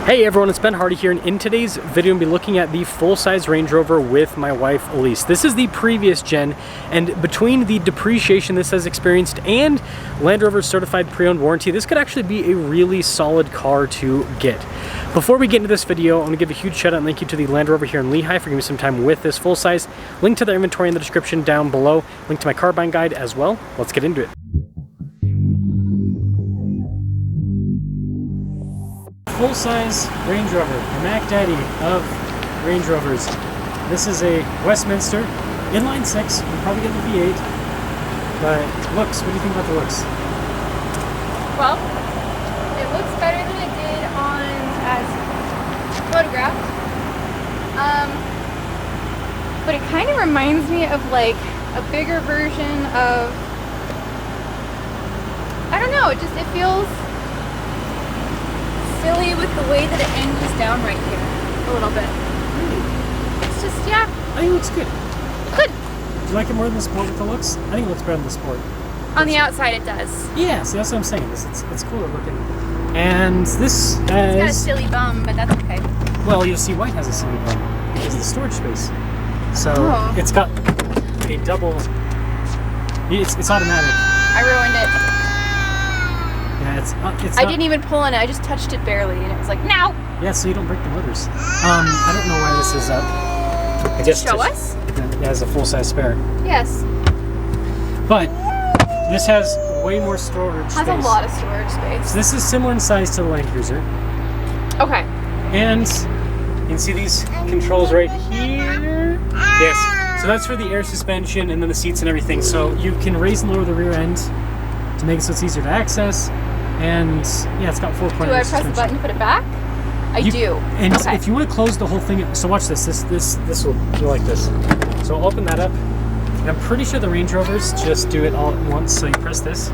Hey everyone, it's Ben Hardy here, and in today's video we'll be looking at the full-size Range Rover with my wife Elise. This is the previous gen, and between the depreciation this has experienced and Land Rover's certified pre-owned warranty, this could actually be a really solid car to get. Before we get into this video, I want to give a huge shout out and thank you to the Land Rover here in Lehigh for giving me some time with this full-size. Link to their inventory in the description down below, link to my car buying guide as well. Let's get into it. Full-size Range Rover, the Mac Daddy of Range Rovers. This is a Westminster inline 6. We'll probably get the V8, but looks. What do you think about the looks? Well, it looks better than it did on as photographed. But it kind of reminds me of like a bigger version of, I don't know. It feels silly with the way that it angles down right here a little bit. It's just, yeah. I think it looks good. Good. Do you like it more than the Sport with the looks? I think it looks better than the Sport. On the outside it does. Yeah, see that's what I'm saying. It's cooler looking. And this has... It's got a silly bum, but that's okay. Well, you'll see white has a silly bum because of the storage space. So it's got a double... It's automatic. I ruined it. Yeah, it's I didn't even pull on it. I just touched it barely, and it was like, no. Yeah, so you don't break the motors. I don't know why this is up. I guess Show us. It has a full-size spare. Yes. But this has way more storage space. Has a lot of storage space. So this is similar in size to the Land Cruiser. Okay. And you can see these controls right here. Yes. So that's for the air suspension and then the seats and everything. So you can raise and lower the rear end to make it so it's easier to access. And yeah, it's got 4.0. Do I press the button to put it back? I do. And okay. if you want to close the whole thing, so watch this. This will be like this. So I'll open that up. And I'm pretty sure the Range Rovers just do it all at once. So you press this.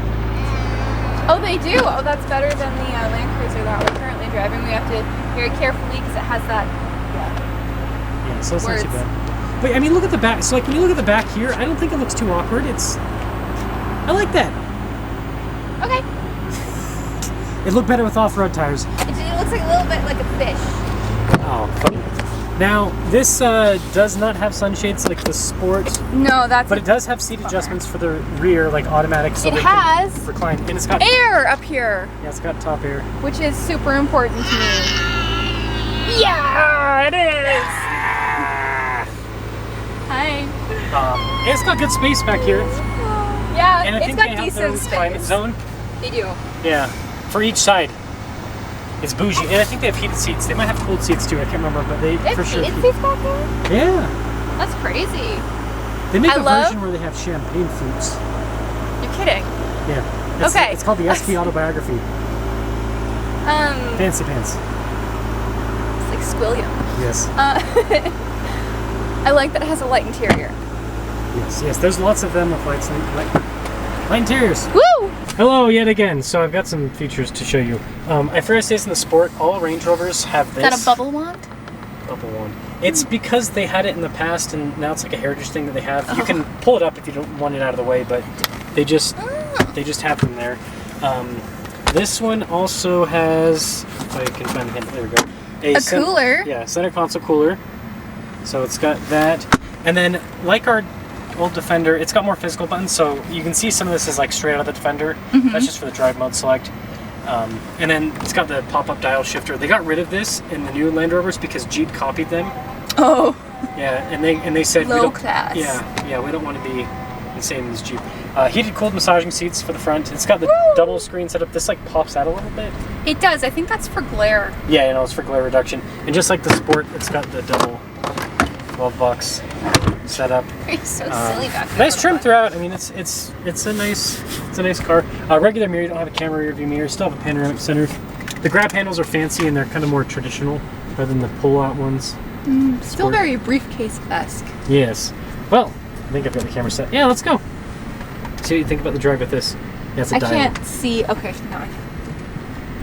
Oh, they do. Oh, that's better than the Land Cruiser that we're currently driving. We have to very carefully because it has that. Yeah. So it's not too bad. But I mean, look at the back. So like when you look at the back here, I don't think it looks too awkward. I like that. Okay. It looked better with off-road tires. It looks like a little bit like a fish. Oh, funny. Now, this does not have sunshades like the Sport. No, that's... But it does have seat adjustments for the rear, like automatic, so it they has can recline. And it's got air up here. Yeah, it's got top air. Which is super important to me. Yeah, it is. Hi. And it's got good space back here. Yeah, and I it's think got they have decent their own space. climate zone. They do. Yeah, for each side. It's bougie, and I think they have heated seats. They might have cold seats too. I can't remember, but they for sure. Heated seats back here? Yeah. That's crazy. They make a version where they have champagne fruits. You're kidding? Yeah. Okay. It's called the SP Autobiography. Fancy pants. It's like Squilliam. Yes. I like that it has a light interior. Yes. There's lots of them with light interiors. Woo! Hello yet again. So I've got some features to show you. I first say this in the Sport. All Range Rovers have this. Is that a bubble wand? Bubble wand. It's because they had it in the past, and now it's like a heritage thing that they have. You can pull it up if you don't want it out of the way, but they just have them there. This one also has. If I can find it. There we go. A cooler. Yeah, center console cooler. So it's got that, and then like our old Defender, it's got more physical buttons, so you can see some of this is like straight out of the Defender. That's just for the drive mode select. And then it's got the pop-up dial shifter. They got rid of this in the new Land Rovers because Jeep copied them. Oh. Yeah, and they said low class. Yeah, we don't want to be the same as Jeep. Heated, cooled massaging seats for the front. It's got the double screen setup. This like pops out a little bit. It does. I think that's for glare. Yeah, it's for glare reduction. And just like the Sport, it's got the double 12 bucks setup. You're so silly back there. Nice trim throughout. I mean, it's a nice car. Regular mirror. You don't have a camera rear view mirror. Still have a panoramic center. The grab handles are fancy and they're kind of more traditional rather than the pull-out ones. Still very briefcase-esque. Yes. Well, I think I've got the camera set. Yeah, let's go. See what you think about the drive with this. Yeah, it's a dial. I can't see. Okay, no. I'm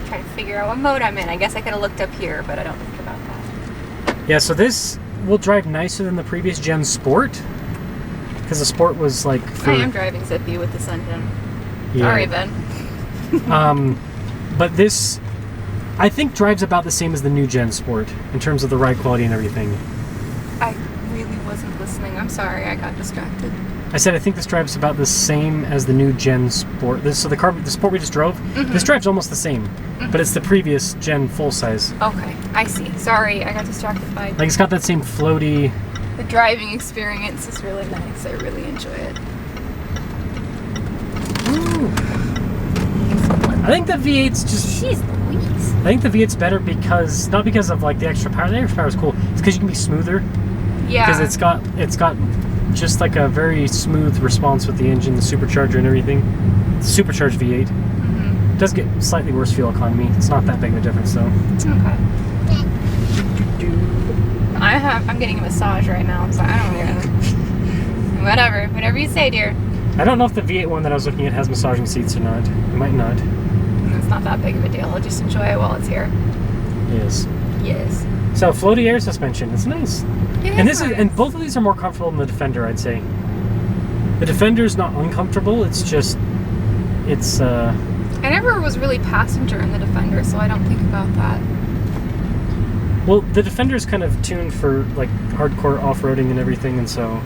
trying to figure out what mode I'm in. I guess I could have looked up here, but I don't think about that. Yeah, so this will drive nicer than the previous gen Sport because the Sport was like I am driving zippy with this engine. Yeah. Sorry, Ben. But this I think drives about the same as the new Gen Sport in terms of the ride quality and everything. I really wasn't listening. I'm sorry, I got distracted. I said I think this drives about the same as the new Gen Sport. The Sport we just drove, this drives almost the same, but it's the previous Gen full size. Okay, I see. Sorry, I got distracted by... Like, it's got that same floaty... The driving experience is really nice. I really enjoy it. Ooh. I think the V8's just... Jeez Louise. I think the V8's better because... Not because of, like, the extra power. The extra power is cool. It's because you can be smoother. Yeah. Because it's got just, like, a very smooth response with the engine, the supercharger and everything. It's a supercharged V8. It does get slightly worse fuel economy. It's not that big of a difference, though. Okay. I'm getting a massage right now, so I don't know. Whatever you say, dear. I don't know if the V8 one that I was looking at has massaging seats or not. It might not. It's not that big of a deal. I'll just enjoy it while it's here. Yes. Yes. So floaty air suspension. It's nice. It And is nice. and both of these are more comfortable than the Defender, I'd say. The Defender's not uncomfortable. It's just I never was really passenger in the Defender, so I don't think about that. Well, the Defender's kind of tuned for like hardcore off-roading and everything, and so...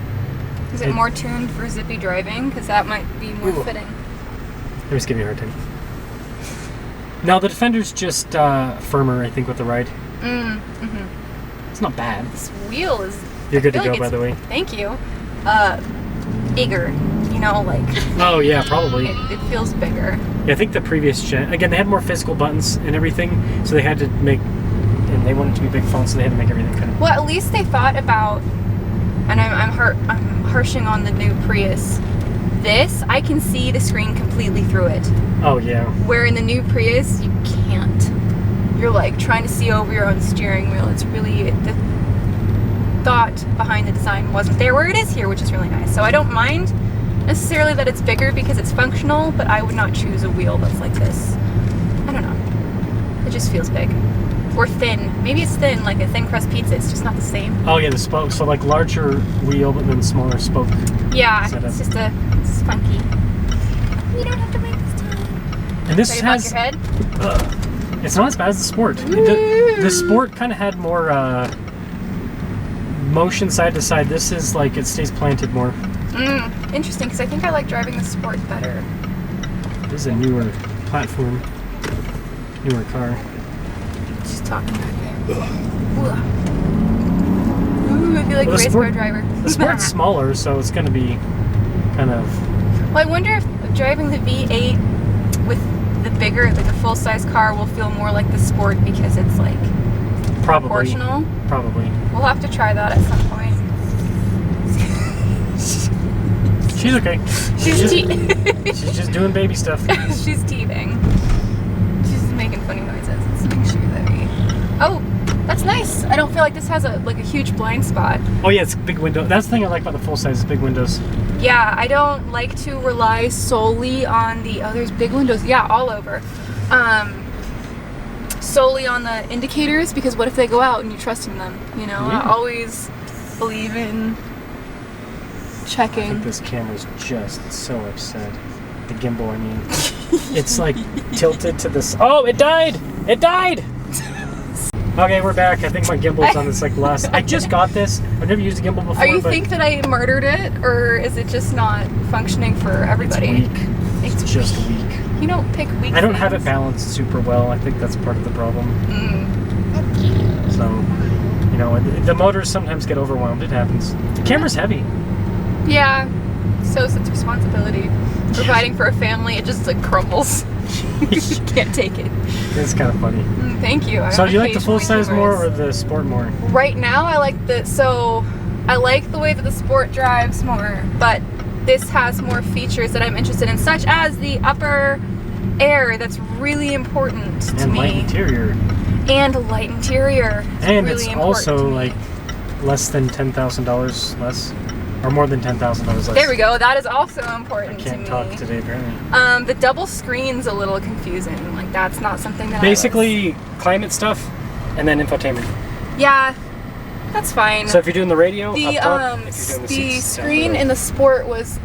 Is it more tuned for zippy driving? Because that might be more fitting. Let me just give you a hard time. Now, the Defender's just firmer, I think, with the ride. It's not bad. This wheel is... You're good to go, by the way. Thank you. Bigger. You know, like... Oh, yeah, probably. It feels bigger. Yeah, I think the previous gen... Again, they had more physical buttons and everything, so they had to make... And they wanted it to be big font, so they had to make everything kind of... Well, at least they thought about... And I'm harshing on the new Prius. This, I can see the screen completely through it. Oh, yeah. Where in the new Prius, you can't. You're like trying to see over your own steering wheel. It's really... The thought behind the design wasn't there where it is here, which is really nice. So I don't mind necessarily that it's bigger because it's functional, but I would not choose a wheel that's like this. I don't know. It just feels big. Or thin. Maybe it's thin, like a thin crust pizza. It's just not the same. Oh, yeah, the spoke. So, like, larger wheel, but then smaller spoke. Yeah, setup. it's just it's funky. You don't have to wait this time. And this has... Your head? It's not as bad as the Sport. The Sport kind of had more motion side to side. This is like it stays planted more. Interesting, because I think I like driving the Sport better. This is a newer platform, newer car. She's talking back there. Ooh, I feel like a race car driver. The Sport's smaller, so it's going to be kind of... Well, I wonder if driving the V8 with the bigger, like a full-size car will feel more like the Sport because it's like proportional. Probably. We'll have to try that at some point. She's okay. She's just doing baby stuff. She's teething. She's making funny noises. Let's make sure that we... Oh, that's nice. I don't feel like this has a huge blind spot. Oh yeah, it's big window. That's the thing I like about the full size, is big windows. Yeah, I don't like to rely solely on the... Oh, there's big windows. Yeah, all over. Solely on the indicators, because what if they go out and you trust in them? You know, Yeah. I always believe in checking. I think this camera's just so upset. The gimbal, I mean. It's like tilted to this. Oh, it died! It died! Okay, we're back. I think my gimbal's on this like last. I just got this. I've never used a gimbal before. Are you think that I murdered it, or is it just not functioning for everybody? It's weak. It's just weak. You don't pick weak I don't have it things. balanced super well. I think that's part of the problem. So, you know, the motors sometimes get overwhelmed. It happens. The camera's heavy. Yeah. So it's responsibility. Providing for a family, it just like crumbles. You can't take it. It's kind of funny. Thank you. So do you like the full size more or the Sport more? Right now I like I like the way that the Sport drives more, but this has more features that I'm interested in, such as the upper air. That's really important to And me. light interior. And a light interior. And really it's important also to me. like less than $10,000 less, or more than $10,000 less. There we go. That is also important to me. Can't talk today apparently. The double screen's a little confusing. Like that's not something that Basically climate stuff, and then infotainment. Yeah, that's fine. So if you're doing the radio, The up top, if you're doing the seats, down screen below. in the Sport was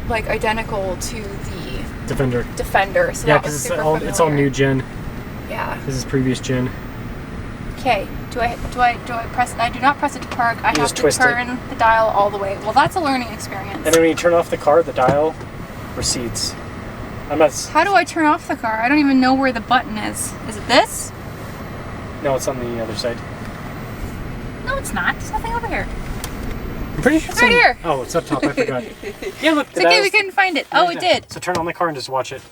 like identical to the Defender. Defender. So Yeah, that was because super it's all new gen. Yeah, Yeah. This is previous gen. Okay. Do I press? I do not press it to park. I have to twist turn the dial all the way. Well, that's a learning experience. And then when you turn off the car, the dial recedes. How do I turn off the car? I don't even know where the button is. Is it this? No, it's on the other side. No, it's not. There's nothing over here. I'm pretty sure it's right here. Oh, it's up top. I forgot. Yeah, look. It's okay. We couldn't find it. Oh, it did. So turn on the car and just watch it.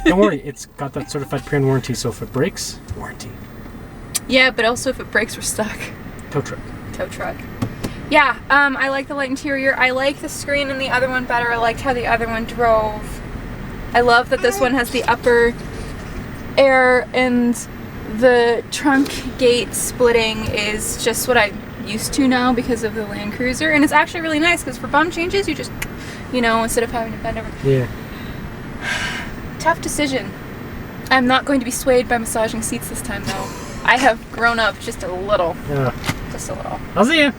Don't worry, it's got that certified pre-owned warranty, so if it breaks, warranty. Yeah, but also if it breaks, we're stuck. Tow truck. Tow truck. Yeah, I like the light interior. I like the screen in the other one better. I liked how the other one drove. I love that this one has the upper air, and the trunk gate splitting is just what I'm used to now because of the Land Cruiser. And it's actually really nice because for bump changes, you just, instead of having to bend over. Yeah. Tough decision. I'm not going to be swayed by massaging seats this time, though. I have grown up just a little. Yeah. Just a little. I'll see you.